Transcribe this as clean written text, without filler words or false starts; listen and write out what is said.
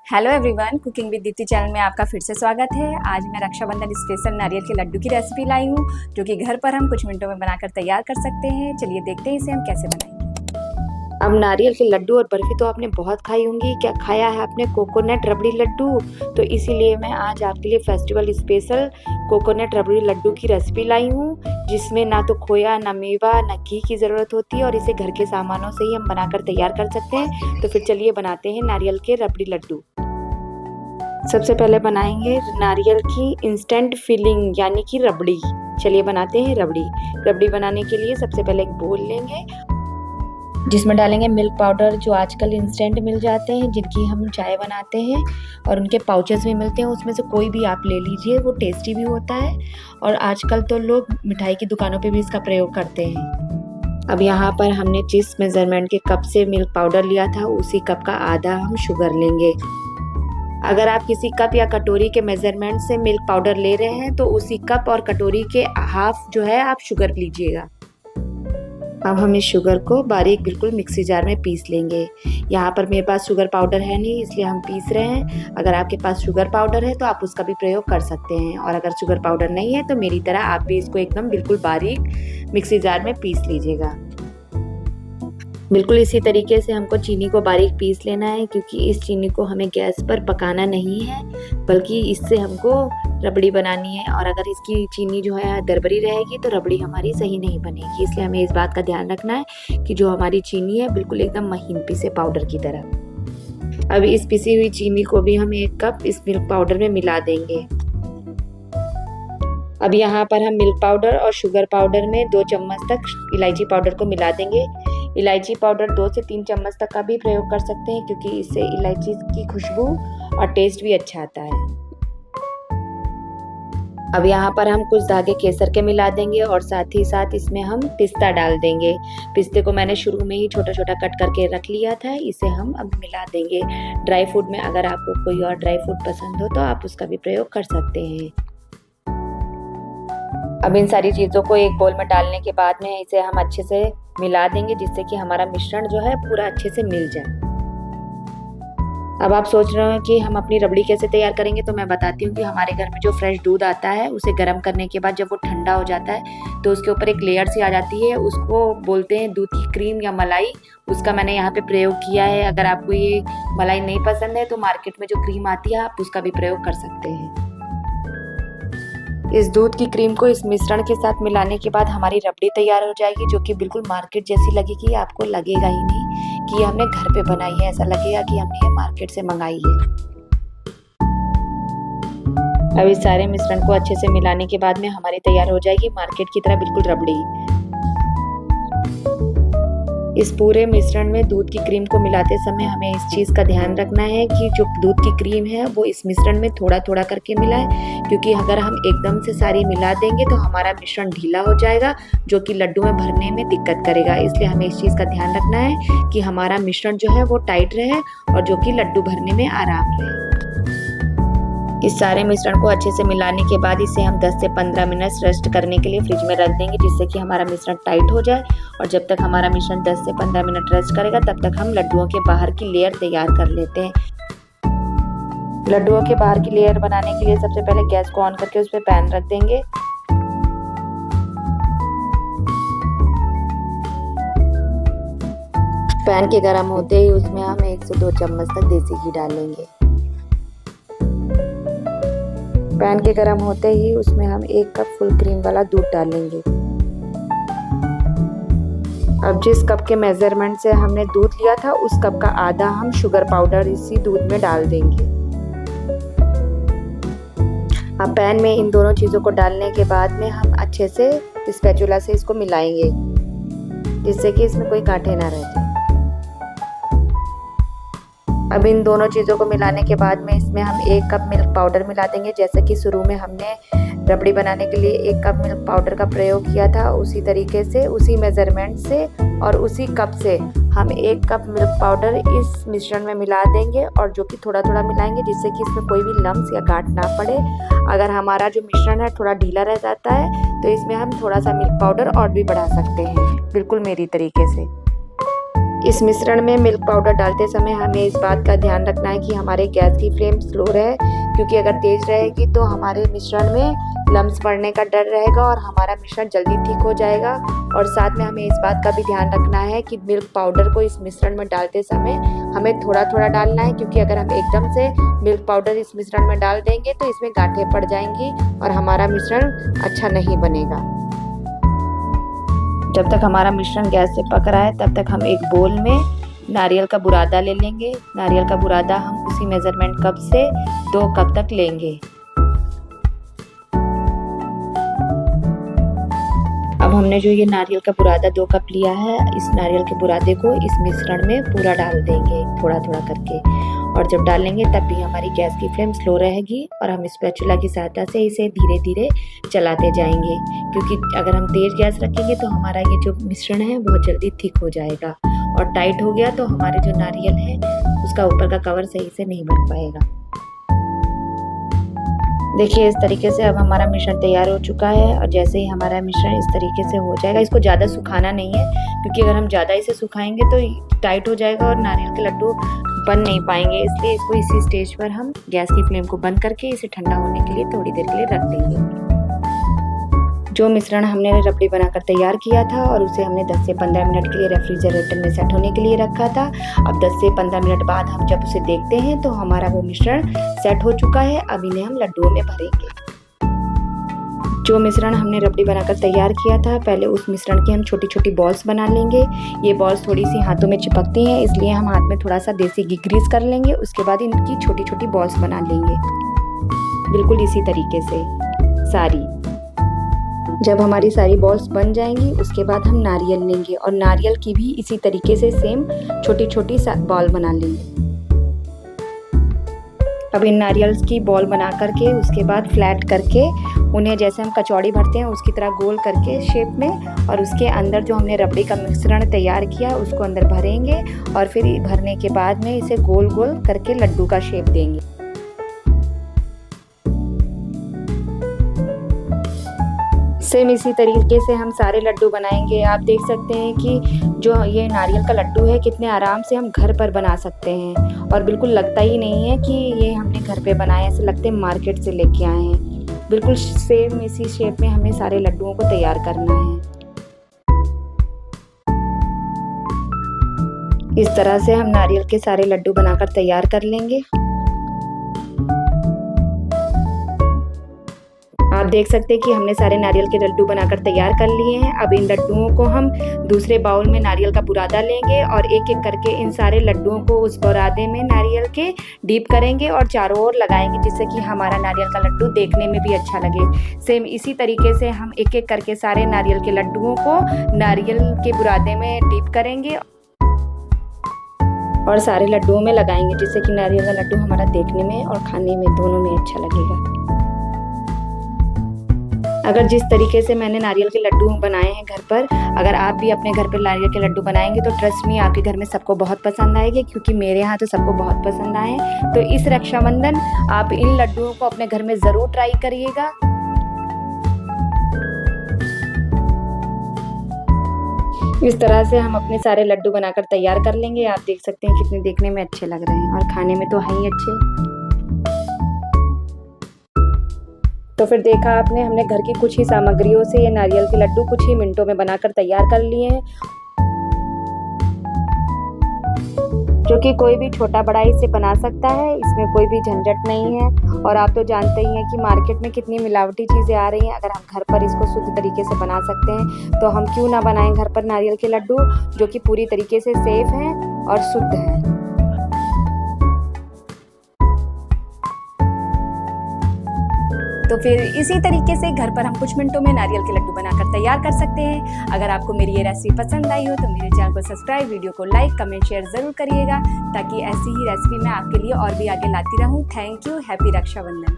Hello everyone, cooking with Deepti channel में आपका फिर से स्वागत है। आज मैं रक्षाबंधन स्पेशल नारियल के लड्डू की रेसिपी लाई हूँ, जो कि घर पर हम कुछ मिनटों में बनाकर तैयार कर सकते हैं। चलिए देखते हैं इसे हम कैसे बनाएंगे। अब नारियल के लड्डू और बर्फी तो आपने बहुत खाई होंगी। क्या खाया है आपने कोकोनट रबड़ी लड्डू? तो इसीलिए मैं आज आपके लिए फेस्टिवल स्पेशल कोकोनट रबड़ी लड्डू की रेसिपी लाई हूँ, जिसमें ना तो खोया, ना मेवा, ना घी की ज़रूरत होती है और इसे घर के सामानों से ही हम बनाकर तैयार कर सकते हैं। तो फिर चलिए बनाते हैं नारियल के रबड़ी लड्डू। सबसे पहले बनाएंगे नारियल की इंस्टेंट फिलिंग यानी कि रबड़ी। चलिए बनाते हैं रबड़ी। रबड़ी बनाने के लिए सबसे पहले एक बोल लेंगे, जिसमें डालेंगे मिल्क पाउडर, जो आजकल इंस्टेंट मिल जाते हैं, जिनकी हम चाय बनाते हैं और उनके पाउचेस भी मिलते हैं। उसमें से कोई भी आप ले लीजिए, वो टेस्टी भी होता है और आजकल तो लोग मिठाई की दुकानों पे भी इसका प्रयोग करते हैं। अब यहाँ पर हमने जिस मेजरमेंट के कप से मिल्क पाउडर लिया था, उसी कप का आधा हम शुगर लेंगे। अगर आप किसी कप या कटोरी के मेजरमेंट से मिल्क पाउडर ले रहे हैं तो उसी कप और कटोरी के हाफ जो है आप शुगर लीजिएगा। अब हम इस शुगर को बारीक बिल्कुल मिक्सी जार में पीस लेंगे। यहाँ पर मेरे पास शुगर पाउडर है नहीं, इसलिए हम पीस रहे हैं। अगर आपके पास शुगर पाउडर है तो आप उसका भी प्रयोग कर सकते हैं, और अगर शुगर पाउडर नहीं है तो मेरी तरह आप भी इसको एकदम बिल्कुल बारीक मिक्सी जार में पीस लीजिएगा। बिल्कुल इसी तरीके से हमको चीनी को बारीक पीस लेना है, क्योंकि इस चीनी को हमें गैस पर पकाना नहीं है, बल्कि इससे हमको रबड़ी बनानी है। और अगर इसकी चीनी जो है दरबरी रहेगी तो रबड़ी हमारी सही नहीं बनेगी। इसलिए हमें इस बात का ध्यान रखना है कि जो हमारी चीनी है बिल्कुल एकदम महीन पीसे पाउडर की तरह। अब इस पिसी हुई चीनी को भी हम एक कप इस मिल्क पाउडर में मिला देंगे। अब यहाँ पर हम मिल्क पाउडर और शुगर पाउडर में 2 चम्मच तक इलायची पाउडर को मिला देंगे। इलायची पाउडर 2 से 3 चम्मच तक का भी प्रयोग कर सकते हैं, क्योंकि इससे इलायची की खुशबू और टेस्ट भी अच्छा आता है। अब यहाँ पर हम कुछ धागे केसर के मिला देंगे और साथ ही साथ इसमें हम पिस्ता डाल देंगे। पिस्ते को मैंने शुरू में ही छोटा छोटा कट करके रख लिया था, इसे हम अब मिला देंगे। ड्राई फ्रूट में अगर आपको कोई और ड्राई फ्रूट पसंद हो तो आप उसका भी प्रयोग कर सकते हैं। अब इन सारी चीज़ों को एक बोल में डालने के बाद में इसे हम अच्छे से मिला देंगे, जिससे कि हमारा मिश्रण जो है पूरा अच्छे से मिल जाए। अब आप सोच रहे हो कि हम अपनी रबड़ी कैसे तैयार करेंगे, तो मैं बताती हूँ कि हमारे घर में जो फ्रेश दूध आता है, उसे गर्म करने के बाद जब वो ठंडा हो जाता है तो उसके ऊपर एक लेयर सी आ जाती है, उसको बोलते हैं दूध की क्रीम या मलाई। उसका मैंने यहाँ पे प्रयोग किया है। अगर आपको ये मलाई नहीं पसंद है तो मार्केट में जो क्रीम आती है आप उसका भी प्रयोग कर सकते हैं। इस दूध की क्रीम को इस मिश्रण के साथ मिलाने के बाद हमारी रबड़ी तैयार हो जाएगी, जो कि बिल्कुल मार्केट जैसी लगेगी। आपको लगेगा ही नहीं कि हमने घर पे बनाई है, ऐसा लगेगा कि हमने ये मार्केट से मंगाई है। अब इस सारे मिश्रण को अच्छे से मिलाने के बाद में हमारी तैयार हो जाएगी मार्केट की तरह बिल्कुल रबड़ी। इस पूरे मिश्रण में दूध की क्रीम को मिलाते समय हमें इस चीज़ का ध्यान रखना है कि जो दूध की क्रीम है वो इस मिश्रण में थोड़ा थोड़ा करके मिलाएं, क्योंकि अगर हम एकदम से सारी मिला देंगे तो हमारा मिश्रण ढीला हो जाएगा, जो कि लड्डू में भरने में दिक्कत करेगा। इसलिए हमें इस चीज़ का ध्यान रखना है कि हमारा मिश्रण जो है वो टाइट रहे और जो कि लड्डू भरने में आराम रहे। इस सारे मिश्रण को अच्छे से मिलाने के बाद इसे हम 10 से 15 मिनट रेस्ट करने के लिए फ्रिज में रख देंगे, जिससे कि हमारा मिश्रण टाइट हो जाए। और जब तक हमारा मिश्रण 10 से 15 मिनट रेस्ट करेगा, तब तक हम लड्डुओं के बाहर की लेयर तैयार कर लेते हैं। लड्डुओं के बाहर की लेयर बनाने के लिए सबसे पहले गैस को ऑन करके उस पर पैन रख देंगे। पैन के गर्म होते ही उसमें हम 1 से 2 चम्मच तक देसी घी डालेंगे। पैन के गर्म होते ही उसमें हम 1 कप फुल क्रीम वाला दूध डालेंगे। अब जिस कप के मेजरमेंट से हमने दूध लिया था, उस कप का आधा हम शुगर पाउडर इसी दूध में डाल देंगे। अब पैन में इन दोनों चीज़ों को डालने के बाद में हम अच्छे से स्पैचुला से इसको मिलाएंगे, जिससे कि इसमें कोई गांठें ना रह जाए। अब इन दोनों चीज़ों को मिलाने के बाद में इसमें हम 1 कप मिल्क पाउडर मिला देंगे। जैसे कि शुरू में हमने रबड़ी बनाने के लिए 1 कप मिल्क पाउडर का प्रयोग किया था, उसी तरीके से, उसी मेजरमेंट से और उसी कप से हम 1 कप मिल्क पाउडर इस मिश्रण में मिला देंगे, और जो कि थोड़ा थोड़ा मिलाएंगे, जिससे कि इसमें कोई भी लम्स या गांठ ना पड़े। अगर हमारा जो मिश्रण है थोड़ा ढीला रह जाता है तो इसमें हम थोड़ा सा मिल्क पाउडर और भी बढ़ा सकते हैं, बिल्कुल मेरी तरीके से। इस मिश्रण में मिल्क पाउडर डालते समय हमें इस बात का ध्यान रखना है कि हमारे गैस की फ्लेम स्लो रहे, क्योंकि अगर तेज़ रहेगी तो हमारे मिश्रण में लम्स पड़ने का डर रहेगा और हमारा मिश्रण जल्दी ठीक हो जाएगा। और साथ में हमें इस बात का भी ध्यान रखना है कि मिल्क पाउडर को इस मिश्रण में डालते समय हमें थोड़ा थोड़ा डालना है, क्योंकि अगर हम एकदम से मिल्क पाउडर इस मिश्रण में डाल देंगे तो इसमें गांठें पड़ जाएंगी और हमारा मिश्रण अच्छा नहीं बनेगा। जब तक हमारा मिश्रण गैस से पक रहा है तब तक हम एक बोल में नारियल का बुरादा ले लेंगे। नारियल का बुरादा हम उसी मेज़रमेंट कप से 2 कप तक लेंगे। अब हमने जो ये नारियल का बुरादा 2 कप लिया है, इस नारियल के बुरादे को इस मिश्रण में पूरा डाल देंगे थोड़ा थोड़ा करके। और जब डालेंगे तब भी हमारी गैस की फ्लेम स्लो रहेगी और हम स्पैचुला की सहायता से इसे धीरे धीरे चलाते जाएंगे, क्योंकि अगर हम तेज़ गैस रखेंगे तो हमारा ये जो मिश्रण है बहुत जल्दी थिक हो जाएगा और टाइट हो गया तो हमारे जो नारियल है उसका ऊपर का कवर सही से नहीं बन पाएगा। देखिए इस तरीके से अब हमारा मिश्रण तैयार हो चुका है। और जैसे ही हमारा मिश्रण इस तरीके से हो जाएगा, इसको ज़्यादा सुखाना नहीं है, क्योंकि अगर हम ज़्यादा इसे सुखाएंगे तो टाइट हो जाएगा और नारियल के लड्डू बन नहीं पाएंगे। इसलिए इसको इसी स्टेज पर हम गैस की फ्लेम को बंद करके इसे ठंडा होने के लिए थोड़ी देर के लिए रख देंगे। जो मिश्रण हमने रबड़ी बनाकर तैयार किया था और उसे हमने 10 से 15 मिनट के लिए रेफ्रिजरेटर में सेट होने के लिए रखा था। अब 10 से 15 मिनट बाद हम जब उसे देखते हैं तो हमारा वो मिश्रण सेट हो चुका है। अब इन्हें हम लड्डुओं में भरेंगे। जो मिश्रण हमने रबड़ी बनाकर तैयार किया था, पहले उस मिश्रण की हम छोटी छोटी बॉल्स बना लेंगे। ये बॉल्स थोड़ी सी हाथों में चिपकती हैं, इसलिए हम हाथ में थोड़ा सा देसी घी ग्रीस कर लेंगे। उसके बाद इनकी छोटी छोटी बॉल्स बना लेंगे, बिल्कुल इसी तरीके से सारी। जब हमारी सारी बॉल्स बन जाएंगी उसके बाद हम नारियल लेंगे और नारियल की भी इसी तरीके से सेम छोटी छोटी बॉल बना लेंगे। अब इन नारियल की बॉल बना करके उसके बाद फ्लैट करके उन्हें जैसे हम कचौड़ी भरते हैं उसकी तरह गोल करके शेप में, और उसके अंदर जो हमने रबड़ी का मिश्रण तैयार किया उसको अंदर भरेंगे और फिर भरने के बाद में इसे गोल गोल करके लड्डू का शेप देंगे। सेम इसी तरीके से हम सारे लड्डू बनाएंगे। आप देख सकते हैं कि जो ये नारियल का लड्डू है कितने आराम से हम घर पर बना सकते हैं और बिल्कुल लगता ही नहीं है कि ये हमने घर पे बनाया, ऐसे लगते हैं मार्केट से लेके आए हैं। बिल्कुल सेम इसी शेप में हमें सारे लड्डुओं को तैयार करना है। इस तरह से हम नारियल के सारे लड्डू बनाकर तैयार कर लेंगे। आप देख सकते हैं कि हमने सारे नारियल के लड्डू बनाकर तैयार कर लिए हैं। अब इन लड्डुओं को हम दूसरे बाउल में नारियल का बुरादा लेंगे और एक एक करके इन सारे लड्डुओं को उस बुरादे में नारियल के डीप करेंगे और चारों ओर लगाएंगे, जिससे कि हमारा नारियल का लड्डू देखने में भी अच्छा लगे। सेम इसी तरीके से हम एक एक करके सारे नारियल के लड्डुओं को नारियल के बुरादे में डीप करेंगे और सारे लड्डुओं में लगाएंगे, जिससे कि नारियल का लड्डू हमारा देखने में और खाने में दोनों में अच्छा लगेगा। अगर जिस तरीके से मैंने नारियल के लड्डू बनाए हैं घर पर, अगर आप भी अपने घर पर नारियल के लड्डू बनाएंगे तो ट्रस्ट मी आपके घर में सबको बहुत पसंद आएंगे, क्योंकि मेरे यहाँ तो सबको बहुत पसंद आए हैं। तो इस रक्षाबंधन आप इन लड्डुओं को अपने घर में ज़रूर ट्राई करिएगा। इस तरह से हम अपने सारे लड्डू बनाकर तैयार कर लेंगे। आप देख सकते हैं कितने देखने में अच्छे लग रहे हैं और खाने में तो है ही अच्छे। तो फिर देखा आपने, हमने घर की कुछ ही सामग्रियों से ये नारियल के लड्डू कुछ ही मिनटों में बनाकर तैयार कर लिए हैं, जो कि कोई भी छोटा बड़ा इसे बना सकता है। इसमें कोई भी झंझट नहीं है। और आप तो जानते ही हैं कि मार्केट में कितनी मिलावटी चीज़ें आ रही हैं। अगर हम घर पर इसको शुद्ध तरीके से बना सकते हैं तो हम क्यों ना बनाएं घर पर नारियल के लड्डू, जो कि पूरी तरीके से सेफ हैं और शुद्ध हैं। तो फिर इसी तरीके से घर पर हम कुछ मिनटों में नारियल के लड्डू बनाकर तैयार कर सकते हैं। अगर आपको मेरी ये रेसिपी पसंद आई हो तो मेरे चैनल को सब्सक्राइब, वीडियो को लाइक, कमेंट, शेयर ज़रूर करिएगा, ताकि ऐसी ही रेसिपी मैं आपके लिए और भी आगे लाती रहूँ। Thank you. हैप्पी रक्षाबंधन।